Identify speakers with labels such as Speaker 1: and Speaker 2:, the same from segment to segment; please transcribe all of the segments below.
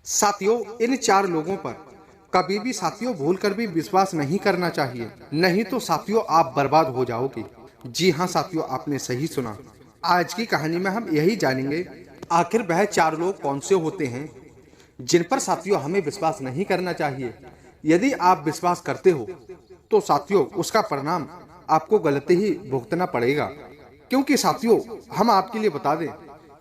Speaker 1: साथियों, इन चार लोगों पर कभी भी साथियों भूलकर भी विश्वास नहीं करना चाहिए, नहीं तो साथियों आप बर्बाद हो जाओगे। जी हाँ साथियों, आपने सही सुना। आज की कहानी में हम यही जानेंगे आखिर वह चार लोग कौन से होते हैं जिन पर साथियों हमें विश्वास नहीं करना चाहिए। यदि आप विश्वास करते हो तो साथियों उसका परिणाम आपको गलत ही भुगतना पड़ेगा। क्योंकि साथियों हम आपके लिए बता दें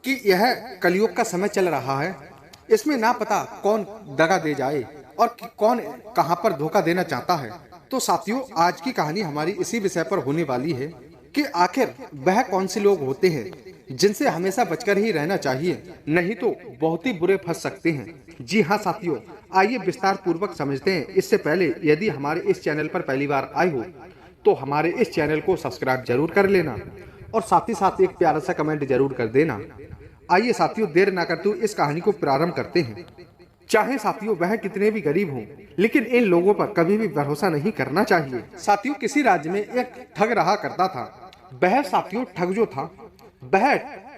Speaker 1: कि यह कलयुग का समय चल रहा है। इसमें ना पता कौन दगा दे जाए और कौन कहां पर धोखा देना चाहता है। तो साथियों आज की कहानी हमारी इसी विषय पर होने वाली है कि आखिर वह कौन से लोग होते हैं जिनसे हमेशा बचकर ही रहना चाहिए, नहीं तो बहुत ही बुरे फंस सकते हैं। जी हाँ साथियों, आइए विस्तार पूर्वक समझते हैं। इससे पहले यदि हमारे इस चैनल पर पहली बार आए हो तो हमारे इस चैनल को सब्सक्राइब जरूर कर लेना और साथ ही साथ एक प्यारा सा कमेंट जरूर कर देना। आइए साथियों देर ना करते हुए इस कहानी को प्रारंभ करते हैं। चाहे साथियों वह कितने भी गरीब हों, लेकिन इन लोगों पर कभी भी भरोसा नहीं करना चाहिए। साथियों किसी राज्य में एक ठग रहा करता था। वह साथियों ठग जो था वह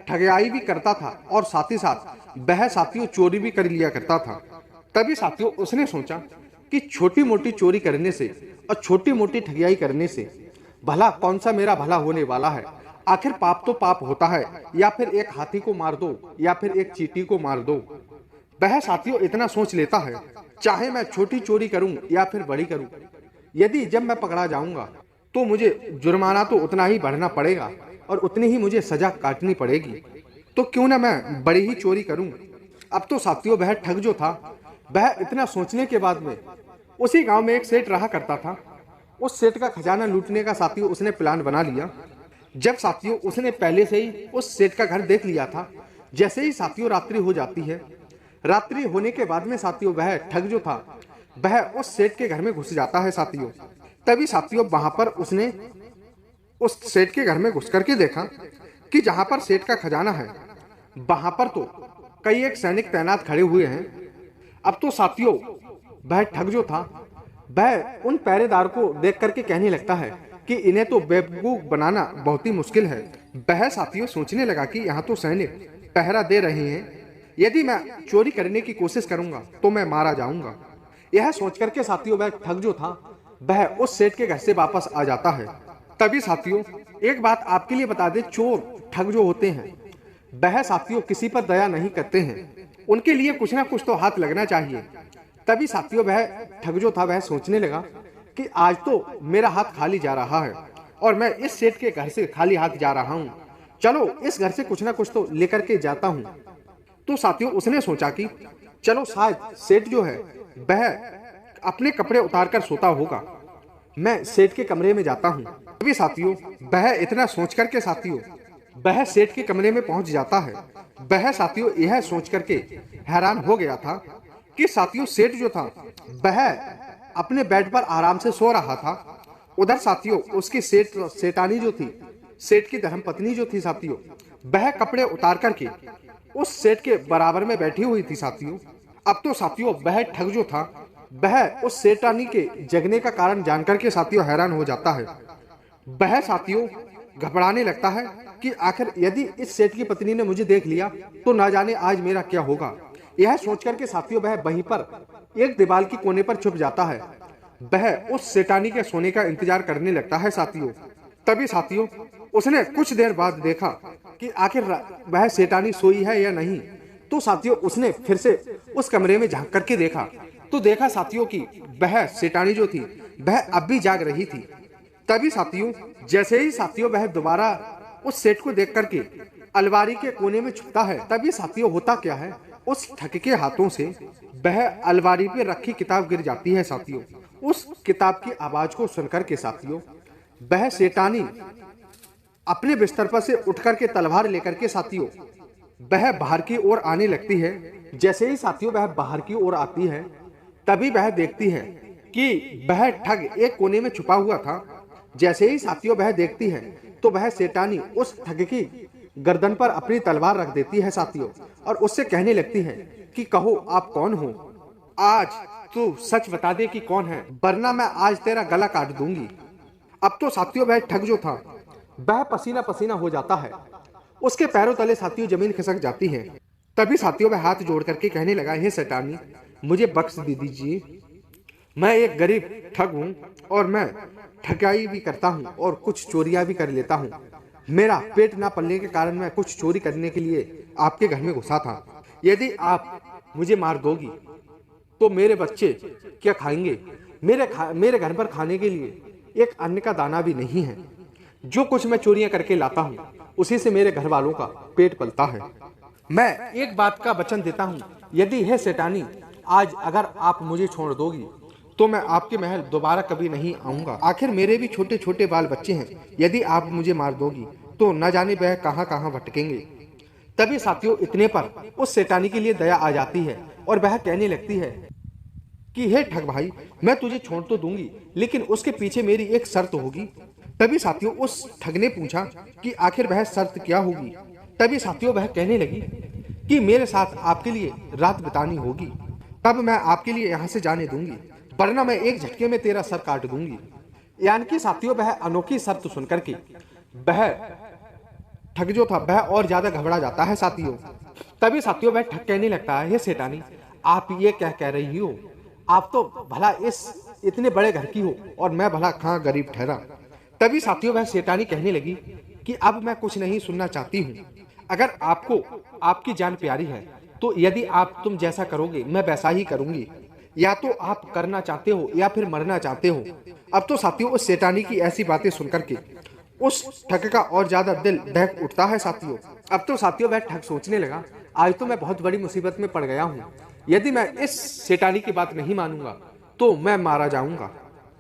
Speaker 1: ठगयाई भी करता था और साथ ही साथ वह साथियों चोरी भी कर लिया करता था। तभी साथियों उसने सोचा कि छोटी मोटी चोरी करने से और छोटी मोटी ठगियाई करने से भला कौन सा मेरा भला होने वाला है। आखिर पाप तो पाप होता है, या फिर एक हाथी को मार दो या फिर एक चींटी को मार दो। वह साथियों इतना सोच लेता है, चाहे मैं छोटी चोरी करूं या फिर बड़ी करूं, यदि जब मैं पकड़ा जाऊंगा तो मुझे जुर्माना तो उतना ही भरना पड़ेगा और उतनी ही मुझे सजा काटनी पड़ेगी। तो क्यों ना मैं बड़ी ही चोरी करूं। अब तो साथियों वह ठग जो था वह इतना सोचने के बाद में उसी गांव में एक सेठ रहा करता था। उस सेठ का खजाना लूटने का साथियों उसने प्लान बना लिया। जब साथियों उसने पहले से ही उस सेठ का घर देख लिया था। जैसे ही साथियों रात्रि हो जाती है, रात्रि होने के बाद में साथियों वह ठग जो था वह उस सेठ के घर में घुस जाता है। साथियों तभी साथियों वहां पर उसने उस सेठ के घर में घुस करके देखा कि जहां पर सेठ का खजाना है वहां पर तो कई एक सैनिक तैनात खड़े हुए हैं। अब तो साथियों वह ठग जो था वह उन पहरेदार को देख करके कहने लगता है कि इन्हें तो बेवकूफ बनाना बहुत ही मुश्किल है। वह साथियों सोचने लगा कि यहाँ तो सैनिक पहरा दे रहे हैं, यदि मैं चोरी करने की कोशिश करूंगा तो मैं मारा जाऊंगा। यह सोच करके साथियों वह ठग जो था वह उस सेठ के घर से वापस आ जाता है। तभी साथियों एक बात आपके लिए बता दे, चोर ठग जो होते हैं वह साथियों किसी पर दया नहीं करते हैं, उनके लिए कुछ ना कुछ तो हाथ लगना चाहिए। तभी साथियों वह ठग जो था वह सोचने लगा कि आज तो मेरा हाथ खाली जा रहा है और मैं इस सेठ के घर से खाली हाथ जा रहा हूं, चलो इस घर से कुछ ना कुछ तो लेकर के जाता हूं। तो साथियों उसने सोचा कि चलो शायद सेठ जो है वह अपने कपड़े उतार कर सोता होगा, मैं सेठ के कमरे में जाता हूं। तभी साथियों वह इतना सोच करके साथियों वह सेठ के कमरे में पहुंच जाता है। वह साथियों यह सोच करके हैरान हो गया था कि साथियों सेठ जो था वह अपने बेड पर आराम से सो रहा था। उधर साथियों उसकी सेठानी जो थी, सेठ की धर्मपत्नी जो थी साथियों, वह कपड़े उतार करके उस सेठ के बराबर में बैठी हुई थी। साथियों अब तो साथियों वह ठग जो था वह उस सेठानी के जगने का कारण जानकर के साथियों हैरान हो जाता है। वह साथियों घबराने लगता है कि आखिर यदि इस सेठ की पत्नी ने मुझे देख लिया तो ना जाने आज मेरा क्या होगा। यह सोच करके साथियों वह वहीं पर एक दीवार की कोने पर छुप जाता है। वह उस सेठानी के सोने का इंतजार करने लगता है। साथियों तभी साथियों उसने कुछ देर बाद देखा कि आखिर वह सेठानी सोई है या नहीं। तो साथियों उसने फिर से उस कमरे में झांक करके देखा तो देखा साथियों कि वह सेठानी जो थी वह अब भी जाग रही थी। तभी साथियों जैसे ही साथियों वह दोबारा उस सेठ को देख करके अलमारी के कोने में छुपता है, तभी साथियों होता क्या है, उस ठग के हाथों से वह अलमारी पे रखी किताब गिर जाती है। साथियों उस किताब की आवाज को सुनकर के साथियों वह सेठानी अपने बिस्तर पर से उठ करके तलवार लेकर के साथियों वह बाहर की ओर आने लगती है। जैसे ही साथियों वह बाहर की ओर आती है तभी वह देखती है कि वह ठग एक कोने में छुपा हुआ था। जैसे ही साथियों वह देखती है तो वह सेठानी उस ठग की गर्दन पर अपनी तलवार रख देती है साथियों और उससे कहने लगती है कि कहो आप कौन हो, आज तू सच बता दे कि कौन है, वरना मैं आज तेरा गला काट दूंगी। अब तो साथियों वह ठग जो था वह पसीना पसीना हो जाता है, उसके पैरों तले साथियों जमीन खिसक जाती है। तभी साथियों वह हाथ जोड़ करके कहने लगा, हे शैतानी, मुझे बख्श दे दीजिए। मैं एक गरीब ठग हूँ और मैं ठगाई भी करता हूँ और कुछ चोरियां भी कर लेता हूँ। मेरा पेट ना पलने के कारण मैं कुछ चोरी करने के लिए आपके घर में घुसा था। यदि आप मुझे मार दोगी तो मेरे बच्चे क्या खाएंगे? मेरे घर पर खाने के लिए एक अन्न का दाना भी नहीं है। जो कुछ मैं चोरियां करके लाता हूँ उसी से मेरे घर वालों का पेट पलता है। मैं एक बात का वचन देता हूँ, यदि है शैतानी आज अगर आप मुझे छोड़ दोगी तो मैं आपके महल दोबारा कभी नहीं आऊंगा। आखिर मेरे भी छोटे छोटे बाल बच्चे हैं। यदि आप मुझे मार दोगी तो न जाने वह कहां कहां भटकेंगे। तभी साथियों इतने पर उस शैतानी के लिए दया आ जाती है और वह कहने लगती है कि हे ठग भाई, मैं तुझे छोड़ तो दूंगी लेकिन उसके पीछे मेरी एक शर्त होगी। तभी साथियों उस ठग ने पूछा कि आखिर वह शर्त क्या होगी। तभी साथियों वह कहने लगी कि मेरे साथ आपके लिए रात बितानी होगी, तब मैं आपके लिए यहाँ से जाने दूंगी, वरना मैं एक झटके में तेरा सर काट दूंगी। यानी कि साथियों वह अनोखी शर्त सुनकर के वह ठग जो था वह और ज्यादा घबरा जाता है साथियों। तभी साथियों वह ठग कहने लगता है, हे शैतानी, आप ये क्या कह रही हो? आप तो भला इस इतने बड़े घर की हो और मैं भला कहाँ गरीब ठहरा। तभी साथियों वह शैतानी कहने लगी कि अब मैं कुछ नहीं सुनना चाहती हूँ। अगर आपको आपकी जान प्यारी है तो यदि आप तुम जैसा करोगे मैं वैसा ही करूंगी। या तो आप करना चाहते हो या फिर मरना चाहते हो। अब तो साथियों उस शैतानी की ऐसी बातें सुनकर के उस ठग का और ज्यादा दिल दहक उठता है साथियों। अब तो साथियों वह ठग सोचने लगा, आज तो मैं बहुत बड़ी मुसीबत में पड़ गया हूँ। यदि मैं इस शैतानी की बात नहीं मानूंगा तो मैं मारा जाऊंगा।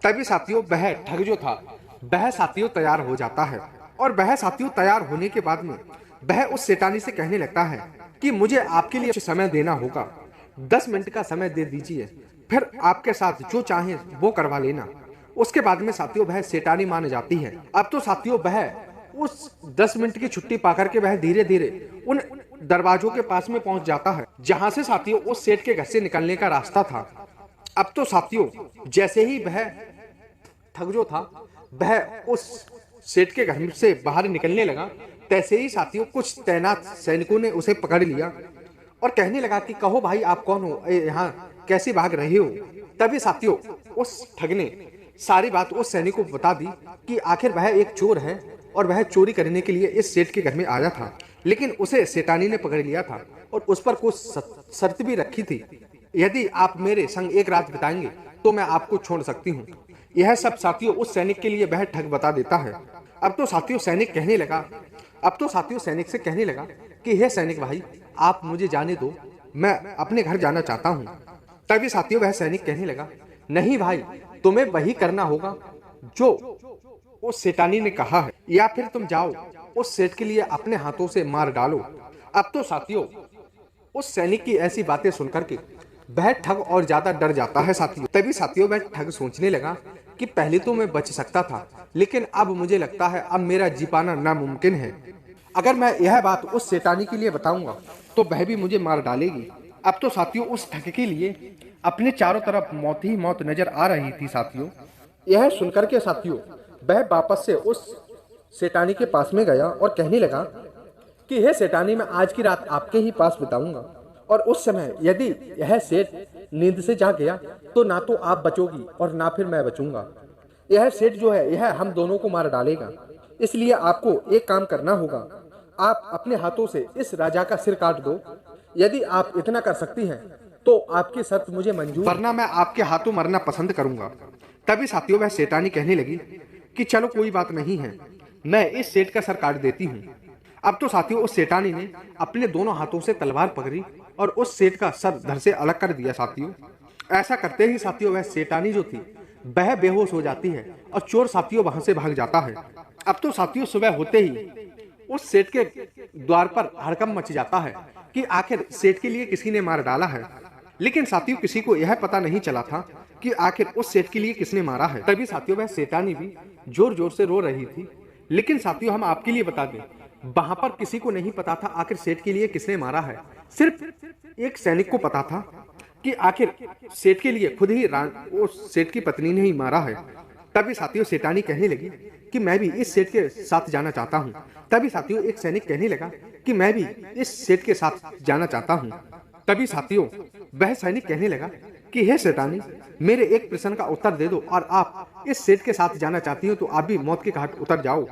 Speaker 1: तभी साथियों वह ठग जो था वह साथियों तैयार हो जाता है और वह साथियों तैयार होने के बाद में वह उस शैतानी से कहने लगता है कि मुझे आपके लिए समय देना होगा, 10 मिनट का समय दे दीजिए, फिर आपके साथ जो चाहे वो करवा लेना। उसके बाद में साथियों वह शैतानी मान जाती है। अब तो साथियों वह उस 10 मिनट की छुट्टी पाकर के वह धीरे धीरे उन दरवाजों के पास में पहुंच जाता है जहां से साथियों उस सेठ के घर से निकलने का रास्ता था। अब तो साथियों जैसे ही वह ठग जो था वह उस सेठ के घर से बाहर निकलने लगा, तैसे ही साथियों कुछ तैनात सैनिकों ने उसे पकड़ लिया और कहने लगा कि कहो भाई आप कौन हो, यहाँ कैसे भाग रहे हो। तभी साथियों उस ठग ने सारी बात उस सैनिक को बता दी कि आखिर वह एक चोर है और वह चोरी करने के लिए इस सेठ के घर में आया था, लेकिन उसे शैतानी ने पकड़ लिया था और उस पर कुछ शर्त भी रखी थी। यदि आप मेरे संग एक रात बिताएंगे तो मैं आपको छोड़ सकती हूँ। यह सब साथियों उस सैनिक के लिए वह ठग बता देता है। अब तो साथियों सैनिक से कहने लगा कि हे सैनिक भाई, आप मुझे जाने दो, मैं अपने घर जाना चाहता हूँ। तभी साथियों वह सैनिक कहने लगा, नहीं भाई, तुम्हें वही करना होगा जो उस शैतानी ने कहा है, या फिर तुम जाओ उस सेठ के लिए अपने हाथों से मार डालो। अब तो साथियों उस सैनिक की ऐसी बातें सुनकर के वह ठग और ज्यादा डर जाता है साथियों। तभी साथियों वह ठग सोचने लगा कि पहले तो मैं बच सकता था, लेकिन अब मुझे लगता है अब मेरा जी पाना नामुमकिन है। अगर मैं यह बात उस शैतानी के लिए बताऊंगा तो वह भी मुझे मार डालेगी। अब तो साथियों उस ठग के लिए अपने चारों तरफ मौत ही मौत नजर आ रही थी साथियों। यह सुनकर के साथियों वह वापस से उस शैतानी के पास में गया और कहने लगा कि हे शैतानी, मैं आज की रात आपके ही पास बिताऊंगा और उस समय यदि यह सेठ नींद से जाग गया तो ना तो आप बचोगी और ना फिर मैं बचूंगा। यह सेठ जो है यह हम दोनों को मार डालेगा, इसलिए आपको एक काम करना होगा, आप अपने हाथों से इस राजा का सिर काट दो। यदि आप इतना कर सकती हैं तो आपकी शर्त मुझे मंजूर, वरना मैं आपके हाथों मरना पसंद करूंगा। तभी साथियों वह शैतानी कहने लगी कि चलो कोई बात नहीं है, मैं इस सेठ का सर काट देती हूँ। अब तो साथियों उस शैतानी ने अपने दोनों हाथों से तलवार पकड़ी और उस सेठ का सर धड़ से अलग कर दिया साथियों। ऐसा करते ही साथियों वह शैतानी जो थी वह बेहोश हो जाती है और चोर साथियों वहां से भाग जाता है। अब तो साथियों सुबह होते ही उस सेठ के द्वार पर हड़कंप मच जाता है कि आखिर सेठ के लिए किसी ने मार डाला है, लेकिन साथियों किसी को यह पता नहीं चला था कि आखिर उस सेठ के लिए किसने मारा है। तभी साथियों वह शैतानी भी जोर जोर से रो रही थी, लेकिन साथियों हम आपके लिए बता दें वहां पर किसी को नहीं पता था आखिर सेठ के लिए किसने मारा है। सिर्फ एक सैनिक को पता था कि आखिर सेठ के लिए खुद ही उस सेठ की पत्नी ने ही मारा है। तभी साथियों शैतानी कहने लगी कि मैं भी इस सेठ के साथ जाना चाहता हूँ। तभी साथियों एक सैनिक कहने लगा कि मैं भी इस सेठ के साथ जाना चाहता हूँ। तभी साथियों वह सैनिक कहने लगा कि हे शैतानी, मेरे एक प्रश्न का उत्तर दे दो और आप इस सेठ के साथ जाना चाहती हो तो आप भी मौत के घाट उतर जाओ।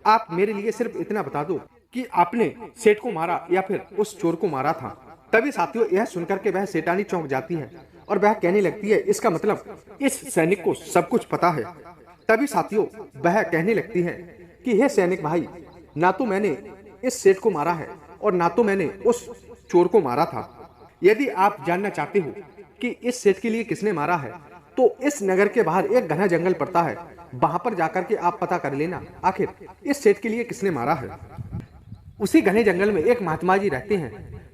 Speaker 1: आप मेरे लिए सिर्फ इतना बता दो कि आपने सेठ को मारा या फिर उस चोर को मारा था। तभी साथियों यह सुनकर के वह शैतानी चौंक जाती है और वह कहने लगती है इसका मतलब इस सैनिक को सब कुछ पता है। तभी साथियों वह कहने लगती है कि हे सैनिक भाई, ना तो मैंने इस सेठ को मारा है और ना तो मैंने उस चोर को मारा था। यदि आप जानना चाहते हो कि इस सेठ के लिए किसने मारा है तो इस नगर के बाहर एक घना जंगल पड़ता है, वहां पर जाकर के आप पता कर लेना आखिर इस सेठ के लिए किसने मारा है। उसी घने जंगल में एक महात्मा जी रहते हैं।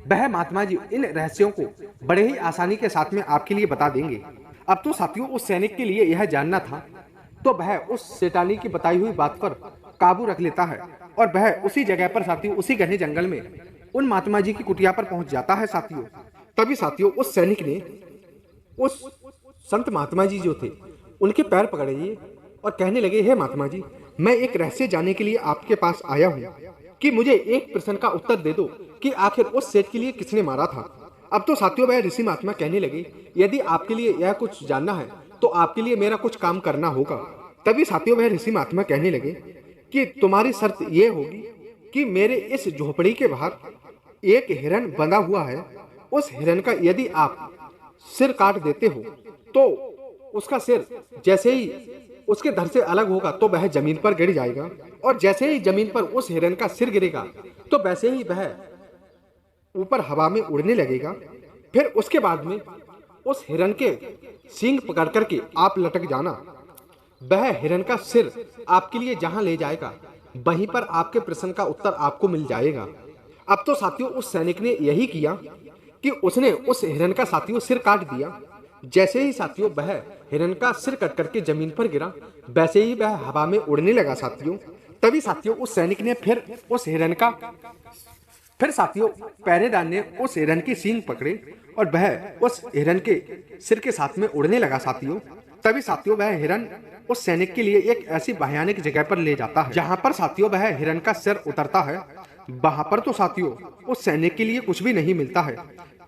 Speaker 1: वह महात्मा जी इन रहस्यों को बड़े ही आसानी के साथ में आपके लिए बता देंगे। अब तो साथियों उस सैनिक के लिए यह जानना था, तो वह उस शैतानी की बताई हुई बात पर काबू रख लेता है और वह उसी जगह पर साथियों उसी घने जंगल में उन महात्मा जी की कुटिया पर पहुंच जाता है साथियों। तभी साथियों उस सैनिक ने उस संत महात्मा जी जो थे उनके पैर पकड़े और कहने लगे, हे महात्मा जी, मैं एक रहस्य जानने के लिए आपके पास आया हूँ कि मुझे एक प्रश्न का उत्तर दे दो कि आखिर उस सेठ के लिए किसने मारा था। अब तो साथियों वह ऋषि महात्मा कहने लगे, यदि आपके लिए यह कुछ जानना है तो आपके लिए मेरा कुछ काम करना होगा। तभी साथियों वह ऋषि महात्मा कहने लगे कि तुम्हारी शर्त यह होगी कि मेरे इस झोपड़ी के बाहर एक हिरन बंधा हुआ है, उस हिरन का यदि आप सिर काट देते हो तो उसका सिर जैसे ही उसके धड़ से अलग होगा तो वह जमीन पर गिर जाएगा और जैसे ही जमीन पर उस हिरन का सिर गिरेगा तो वैसे ही वह ऊपर हवा में उड़ने लगेगा। फिर उसके बाद में उस हिरन के सींग पकड़ करके आप लटक जाना। वह हिरन का सिर आपके लिए जहां ले जाएगा वहीं पर आपके प्रश्न का उत्तर आपको मिल जाएगा। अब तो साथियों उस सैनिक ने यही किया कि उसने उस हिरन का साथियों सिर काट दिया। जैसे ही साथियों वह हिरन का सिर कट करके जमीन पर गिरा वैसे ही वह हवा में उड़ने लगा साथियों। तभी साथियों उस सैनिक ने फिर साथियों पहरेदार ने उस हिरन की सींग पकड़े और वह उस हिरन के सिर के साथ में उड़ने लगा साथियों। तभी साथियों वह हिरन उस सैनिक के लिए एक ऐसी भयानक जगह पर ले जाता है जहां पर साथियों वह हिरन का सिर उतरता है। वहां पर तो साथियों उस सैनिक के लिए कुछ भी नहीं मिलता है।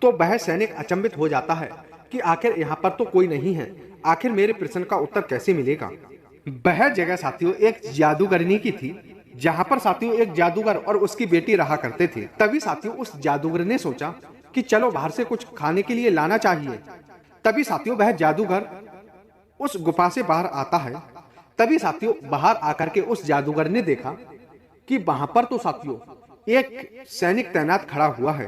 Speaker 1: तो वह सैनिक अचंभित हो जाता है कि आखिर यहाँ पर तो कोई नहीं है, आखिर मेरे प्रश्न का उत्तर कैसे मिलेगा। वह जगह साथियों एक जादूगरनी की थी जहां पर साथियों एक जादूगर और उसकी बेटी रहा करते थे। तभी साथियों उस जादूगर ने सोचा कि चलो बाहर से कुछ खाने के लिए लाना चाहिए। तभी साथियों वह जादूगर उस गुफा से बाहर आता है। तभी साथियों बाहर आकर के उस जादूगर ने देखा कि वहां पर तो साथियों एक सैनिक तैनात खड़ा हुआ है।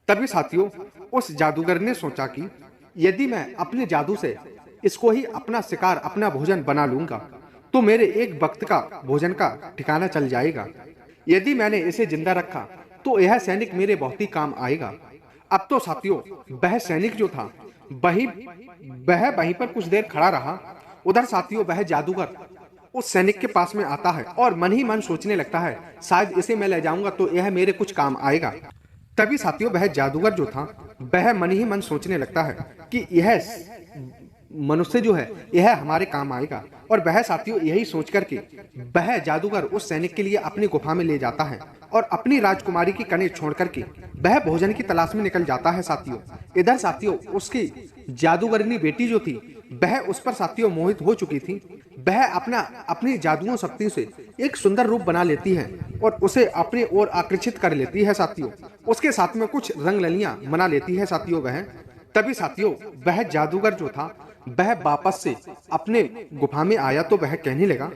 Speaker 1: तभी साथियों उस जादूगर ने सोचा कि यदि मैं अपने जादू से इसको ही अपना शिकार अपना भोजन बना लूंगा तो मेरे एक वक्त का भोजन का ठिकाना चल जाएगा। यदि मैंने इसे जिंदा रखा तो यह सैनिक मेरे बहुत ही काम आएगा। अब तो साथियों वह सैनिक जो था वहीं पर कुछ देर खड़ा रहा। उधर साथियों वह जादूगर उस सैनिक के पास में आता है और मन ही मन सोचने लगता है शायद इसे मैं ले जाऊंगा तो यह मेरे कुछ काम आएगा। तभी साथियों वह जादूगर जो था वह मन ही मन सोचने लगता है कि यह मनुष्य जो है यह हमारे काम आएगा। और वह साथियों यही सोच करके वह जादूगर उस सैनिक के लिए अपनी गुफा में ले जाता है और अपनी राजकुमारी की कन्या छोड़ करके वह भोजन की तलाश में निकल जाता है साथियों। इधर साथियों उसकी जादूगरनी बेटी जो थी वह उस पर साथियों मोहित हो चुकी थी। वह अपनी जादुओं शक्ति से एक सुंदर रूप बना लेती है और उसे अपनी ओर आकर्षित कर लेती है साथियों। उसके साथ में कुछ रंग ललियां मना लेती है साथियों वह। तभी साथियों वह जादूगर जो था वह वापस से अपने गुफा में आया तो वह कहने लगा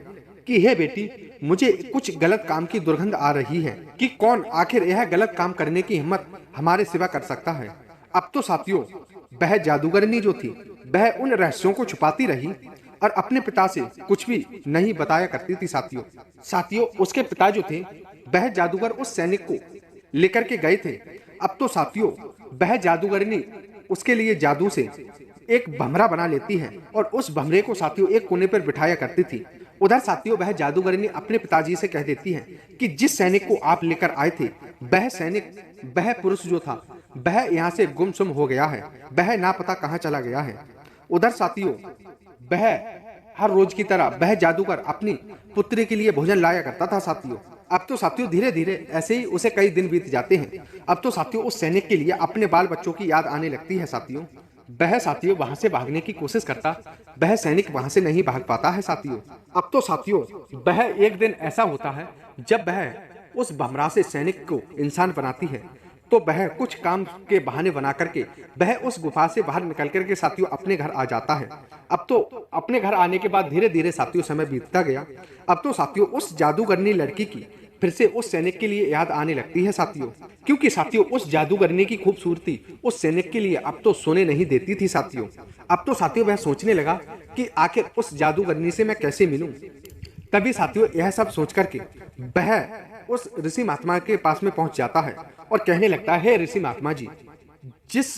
Speaker 1: कि हे बेटी, मुझे कुछ गलत काम की दुर्गंध आ रही है कि कौन आखिर यह गलत काम करने की हिम्मत हमारे सिवा कर सकता है। अब तो साथियों वह जादूगरनी जो थी वह उन रहस्यों को छुपाती रही और अपने पिता से कुछ भी नहीं बताया करती थी साथियों उसके पिता जो थे वह जादूगर उस सैनिक को लेकर के गए थे। अब तो साथियों वह जादूगरनी उसके लिए जादू से एक भमरा बना लेती है और उस भमरे को साथियों एक कोने पर बिठाया करती थी। उधर साथियों वह जादूगरनी अपने पिताजी से कह देती है कि जिस सैनिक को आप लेकर आए थे वह पुरुष जो था वह यहाँ से गुमसुम हो गया है, वह ना पता कहाँ चला गया है। उधर साथियों वह हर रोज की तरह वह जादूगर अपनी पुत्री के लिए भोजन लाया करता था साथियों। अब तो साथियों धीरे धीरे ऐसे ही उसे कई दिन बीत जाते हैं। अब तो साथियों उस सैनिक के लिए अपने बाल बच्चों की याद आने लगती है साथियों। वह साथियों वहां से भागने की कोशिश करता, वह सैनिक वहां से नहीं भाग पाता है साथियों। अब तो साथियों वह एक दिन ऐसा होता है जब वह उस भमरा से सैनिक को इंसान बनाती है, तो वह कुछ काम के बहाने बना करके वह उस गुफा से बाहर निकल करके साथियों अपने घर आ जाता है। अब तो अपने घर आने के बाद धीरे धीरे साथियों समय बीतता गया। अब तो साथियों उस जादूगरनी लड़की की फिर से उस सैनिक के लिए याद आने लगती है साथियों, क्योंकि साथियों उस जादूगरनी की खूबसूरती उस सैनिक के लिए अब तो सोने नहीं देती थी साथियों। अब तो साथियों वह सोचने लगा कि आखिर उस जादूगरनी से मैं कैसे मिलूं। तभी साथियों यह सब सोच करके वह उस ऋषि महात्मा के पास में पहुंच जाता है और कहने लगता है, ऋषि महात्मा जी, जिस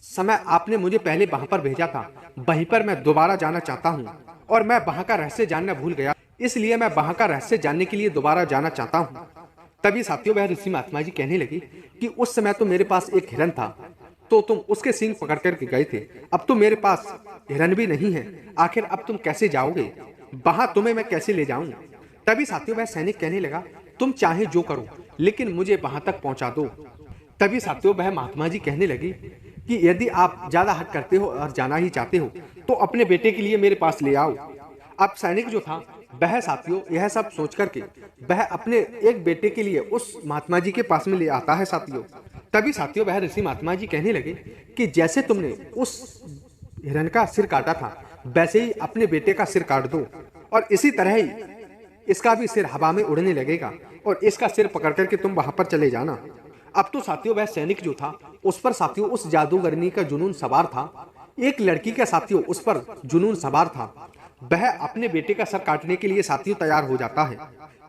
Speaker 1: समय आपने मुझे पहले वहां पर भेजा था वहीं पर मैं दोबारा जाना चाहता हूं, और मैं वहां का रहस्य जानना भूल गया, इसलिए मैं वहां का रहस्य जानने के लिए दोबारा जाना चाहता हूं। तभी साथियों वह ऋषि महात्मा जी कहने लगे कि उस समय तो मेरे पास एक हिरन था, तो तुम उसके सींग पकड़ करके गए थे, अब तो मेरे पास हिरन भी नहीं है, आखिर अब तुम कैसे जाओगे, वहां तुम्हें मैं कैसे ले जाऊं। तभी साथियों वह सैनिक कहने लगा, तुम चाहे जो करो लेकिन मुझे वहां तक पहुंचा दो। तभी साथियों वह महात्मा जी कहने लगी कि यदि आप ज्यादा हट करते हो और जाना ही चाहते हो तो अपने बेटे के लिए मेरे पास ले आओ। अब सैनिक जो था वह साथियों यह सब सोच करके वह अपने एक बेटे के लिए उस महात्मा जी के पास में ले आता है साथियों। तभी साथियों वह ऋषि महात्मा जी कहने लगे कि जैसे तुमने उस हिरन का सिर काटा था वैसे ही अपने बेटे का सिर काट दो, और इसी तरह ही इसका भी सिर हवा में उड़ने लगेगा और इसका सिर पकड़ करके तुम वहां पर चले जाना। अब तो साथियों वह सैनिक जो था उस पर साथियों उस जादूगरनी का जुनून सवार था, एक लड़की का साथियों उस पर जुनून सवार था। वह अपने बेटे का सर काटने के लिए साथियों तैयार हो जाता है।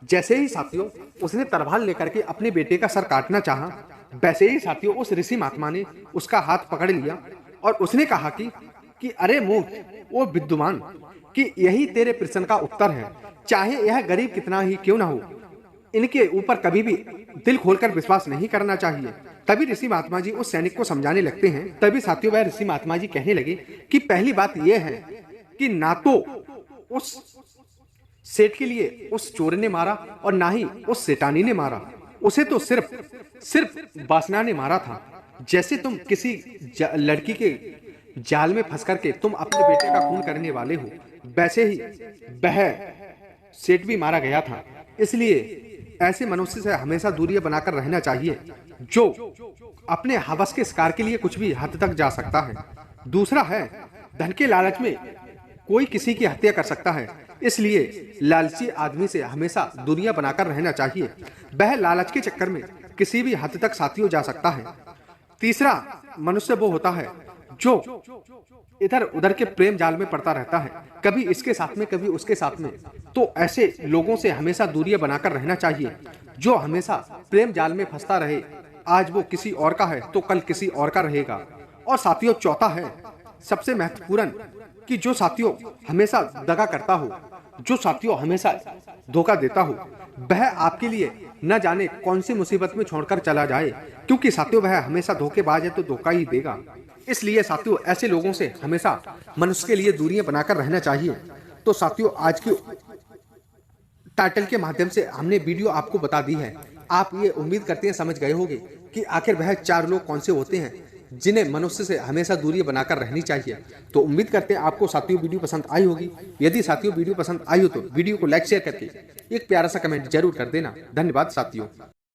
Speaker 1: जैसे ही साथियों उसने तलवार लेकर के अपने बेटे का सर काटना चाहा, वैसे ही साथियों उस ऋषि महात्मा ने उसका हाथ पकड़ लिया और उसने कहा कि अरे मूर्ख, वो विद्वान, कि यही तेरे प्रश्न का उत्तर है, चाहे यह गरीब कितना ही क्यों ना हो, इनके ऊपर कभी भी दिल खोलकर विश्वास नहीं करना चाहिए। तभी ऋषि महात्मा जी उस सैनिक को समझाने लगते हैं। तभी साथियों वह ऋषि महात्मा जी कहने लगे कि पहली बात यह है कि ना तो उस सेठ के लिए उस चोर ने मारा और ना ही उस सेठानी ने मारा, उसे तो सिर्फ वासना ने मारा था। जैसे तुम किसी लड़की के जाल में फंस करके तुम अपने बेटे का खून करने वाले हो, वैसे ही वह सेठ भी मारा गया था। इसलिए ऐसे मनुष्य से हमेशा दूरियां बनाकर रहना चाहिए जो अपने हवस के शिकार के लिए कुछ भी हद तक जा सकता है। दूसरा है, धन के लालच में कोई किसी की हत्या कर सकता है, इसलिए लालची आदमी से हमेशा दूरियां बनाकर रहना चाहिए। वह लालच के चक्कर में किसी भी हद तक साथियों जा सकता है। तीसरा मनुष्य वो होता है जो इधर उधर के प्रेम जाल में पड़ता रहता है, कभी इसके साथ में कभी उसके साथ में। तो ऐसे लोगों से हमेशा दूरियां बनाकर रहना चाहिए जो हमेशा प्रेम जाल में फंसता रहे, आज वो किसी और का है तो कल किसी और का रहेगा। और साथियों चौथा है सबसे महत्वपूर्ण, कि जो साथियों हमेशा दगा करता हो, जो साथियों हमेशा धोखा देता हो, वह आपके लिए न जाने कौन सी मुसीबत में छोड़कर चला जाए, क्योंकि साथियों वह हमेशा धोखेबाज है तो धोखा ही देगा। इसलिए साथियों ऐसे लोगों से हमेशा मनुष्य के लिए दूरियां बनाकर रहना चाहिए। तो साथियों आज की टाइटल के माध्यम से हमने वीडियो आपको बता दी है। आप ये उम्मीद करते हैं समझ गए होंगे कि आखिर वह 4 लोग कौन से होते हैं जिन्हें मनुष्य से हमेशा दूरी बनाकर रहनी चाहिए। तो उम्मीद करते हैं आपको साथियों वीडियो पसंद आई होगी। यदि साथियों वीडियो पसंद आई हो तो वीडियो को लाइक शेयर करके एक प्यारा सा कमेंट जरूर कर देना। धन्यवाद साथियों।